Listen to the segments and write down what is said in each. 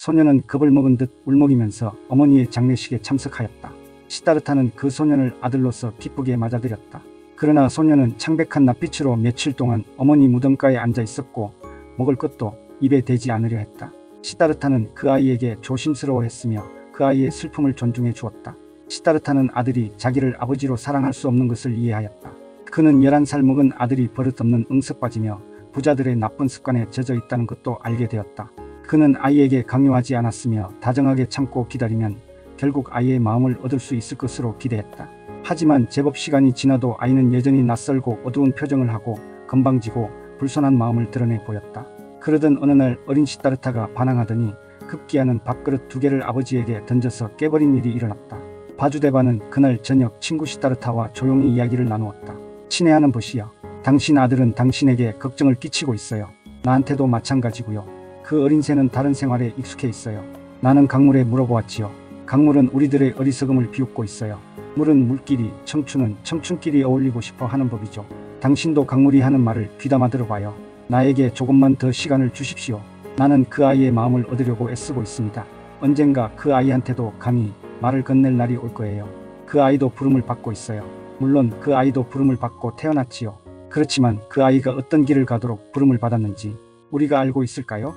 소녀는 겁을 먹은 듯 울먹이면서 어머니의 장례식에 참석하였다. 시다르타는 그 소년을 아들로서 기쁘게 맞아들였다. 그러나 소녀는 창백한 낯빛으로 며칠 동안 어머니 무덤가에 앉아 있었고 먹을 것도 입에 대지 않으려 했다. 시다르타는 그 아이에게 조심스러워했으며 그 아이의 슬픔을 존중해 주었다. 시다르타는 아들이 자기를 아버지로 사랑할 수 없는 것을 이해하였다. 그는 11살 먹은 아들이 버릇없는 응석바지며 부자들의 나쁜 습관에 젖어 있다는 것도 알게 되었다. 그는 아이에게 강요하지 않았으며 다정하게 참고 기다리면 결국 아이의 마음을 얻을 수 있을 것으로 기대했다. 하지만 제법 시간이 지나도 아이는 여전히 낯설고 어두운 표정을 하고 건방지고 불손한 마음을 드러내 보였다. 그러던 어느 날 어린 시다르타가 반항하더니 급기야는 밥그릇 2개를 아버지에게 던져서 깨버린 일이 일어났다. 바주데바는 그날 저녁 친구 시다르타와 조용히 이야기를 나누었다. 친애하는 벗이여, 당신 아들은 당신에게 걱정을 끼치고 있어요. 나한테도 마찬가지고요. 그 어린 새는 다른 생활에 익숙해 있어요. 나는 강물에 물어보았지요. 강물은 우리들의 어리석음을 비웃고 있어요. 물은 물끼리, 청춘은 청춘끼리 어울리고 싶어 하는 법이죠. 당신도 강물이 하는 말을 귀담아 들어봐요. 나에게 조금만 더 시간을 주십시오. 나는 그 아이의 마음을 얻으려고 애쓰고 있습니다. 언젠가 그 아이한테도 감히 말을 건넬 날이 올 거예요. 그 아이도 부름을 받고 있어요. 물론 그 아이도 부름을 받고 태어났지요. 그렇지만 그 아이가 어떤 길을 가도록 부름을 받았는지 우리가 알고 있을까요?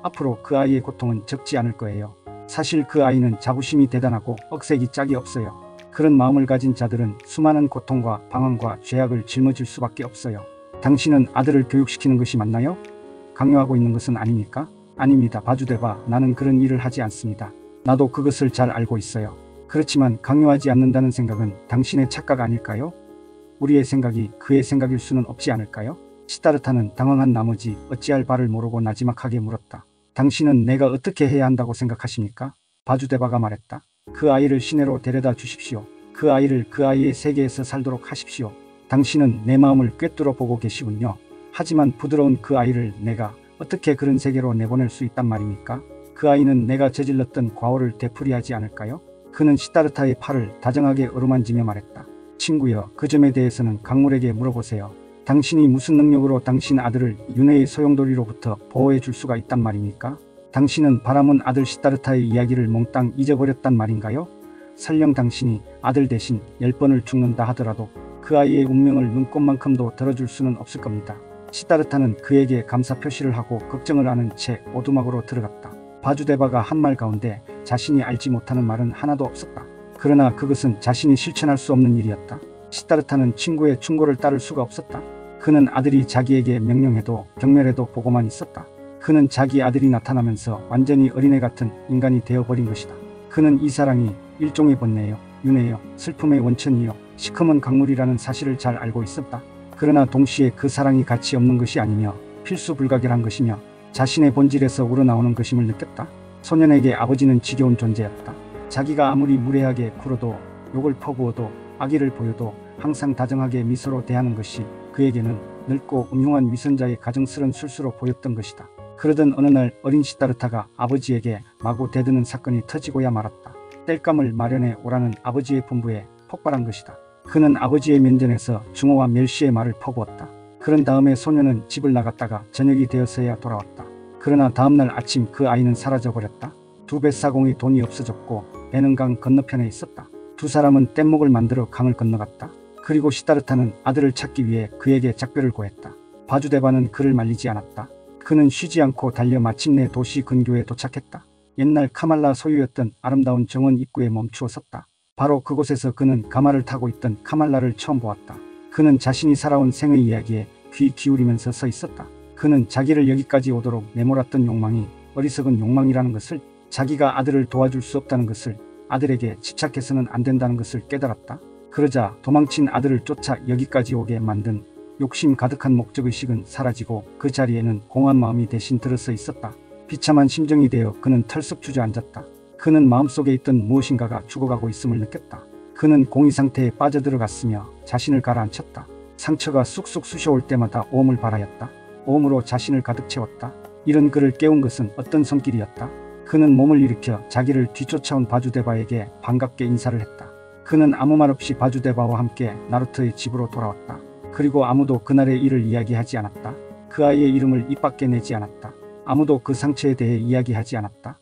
앞으로 그 아이의 고통은 적지 않을 거예요. 사실 그 아이는 자부심이 대단하고 억색이 짝이 없어요. 그런 마음을 가진 자들은 수많은 고통과 방황과 죄악을 짊어질 수밖에 없어요. 당신은 아들을 교육시키는 것이 맞나요? 강요하고 있는 것은 아닙니까? 아닙니다. 바주데바, 나는 그런 일을 하지 않습니다. 나도 그것을 잘 알고 있어요. 그렇지만 강요하지 않는다는 생각은 당신의 착각 아닐까요? 우리의 생각이 그의 생각일 수는 없지 않을까요? 시다르타는 당황한 나머지 어찌할 바를 모르고 나지막하게 물었다. 당신은 내가 어떻게 해야 한다고 생각하십니까? 바주데바가 말했다. 그 아이를 시내로 데려다 주십시오. 그 아이를 그 아이의 세계에서 살도록 하십시오. 당신은 내 마음을 꿰뚫어 보고 계시군요. 하지만 부드러운 그 아이를 내가 어떻게 그런 세계로 내보낼 수 있단 말입니까? 그 아이는 내가 저질렀던 과오를 되풀이하지 않을까요? 그는 시다르타의 팔을 다정하게 어루만지며 말했다. 친구여, 그 점에 대해서는 강물에게 물어보세요. 당신이 무슨 능력으로 당신 아들을 윤회의 소용돌이로부터 보호해 줄 수가 있단 말입니까? 당신은 바라문 아들 시다르타의 이야기를 몽땅 잊어버렸단 말인가요? 설령 당신이 아들 대신 10번을 죽는다 하더라도 그 아이의 운명을 눈꼽만큼도 들어줄 수는 없을 겁니다. 시다르타는 그에게 감사 표시를 하고 걱정을 하는 채 오두막으로 들어갔다. 바주데바가 한 말 가운데 자신이 알지 못하는 말은 하나도 없었다. 그러나 그것은 자신이 실천할 수 없는 일이었다. 시다르타는 친구의 충고를 따를 수가 없었다. 그는 아들이 자기에게 명령해도 경멸해도 보고만 있었다. 그는 자기 아들이 나타나면서 완전히 어린애 같은 인간이 되어버린 것이다. 그는 이 사랑이 일종의 번뇌요, 윤회요, 슬픔의 원천이요, 시커먼 강물이라는 사실을 잘 알고 있었다. 그러나 동시에 그 사랑이 가치 없는 것이 아니며 필수 불가결한 것이며 자신의 본질에서 우러나오는 것임을 느꼈다. 소년에게 아버지는 지겨운 존재였다. 자기가 아무리 무례하게 굴어도 욕을 퍼부어도 악의를 보여도 항상 다정하게 미소로 대하는 것이 그에게는 늙고 음흉한 위선자의 가정스런 술수로 보였던 것이다. 그러던 어느 날 어린 시다르타가 아버지에게 마구 대드는 사건이 터지고야 말았다. 땔감을 마련해 오라는 아버지의 분부에 폭발한 것이다. 그는 아버지의 면전에서 중어와 멸시의 말을 퍼부었다. 그런 다음에 소녀는 집을 나갔다가 저녁이 되어서야 돌아왔다. 그러나 다음날 아침 그 아이는 사라져버렸다. 두 뱃사공의 돈이 없어졌고 배는 강 건너편에 있었다. 두 사람은 뗏목을 만들어 강을 건너갔다. 그리고 시다르타는 아들을 찾기 위해 그에게 작별을 고했다. 바주데바는 그를 말리지 않았다. 그는 쉬지 않고 달려 마침내 도시 근교에 도착했다. 옛날 카말라 소유였던 아름다운 정원 입구에 멈추어 섰다. 바로 그곳에서 그는 가마를 타고 있던 카말라를 처음 보았다. 그는 자신이 살아온 생의 이야기에 귀 기울이면서 서 있었다. 그는 자기를 여기까지 오도록 내몰았던 욕망이 어리석은 욕망이라는 것을, 자기가 아들을 도와줄 수 없다는 것을, 아들에게 집착해서는 안 된다는 것을 깨달았다. 그러자 도망친 아들을 쫓아 여기까지 오게 만든 욕심 가득한 목적의식은 사라지고 그 자리에는 공허한 마음이 대신 들어서 있었다. 비참한 심정이 되어 그는 털썩 주저앉았다. 그는 마음속에 있던 무엇인가가 죽어가고 있음을 느꼈다. 그는 공의 상태에 빠져들어갔으며 자신을 가라앉혔다. 상처가 쑥쑥 쑤셔올 때마다 오음을 발하였다. 오음으로 자신을 가득 채웠다. 이런 그를 깨운 것은 어떤 손길이었다. 그는 몸을 일으켜 자기를 뒤쫓아온 바주데바에게 반갑게 인사를 했다. 그는 아무 말 없이 바주데바와 함께 나루토의 집으로 돌아왔다. 그리고 아무도 그날의 일을 이야기하지 않았다. 그 아이의 이름을 입 밖에 내지 않았다. 아무도 그 상처에 대해 이야기하지 않았다.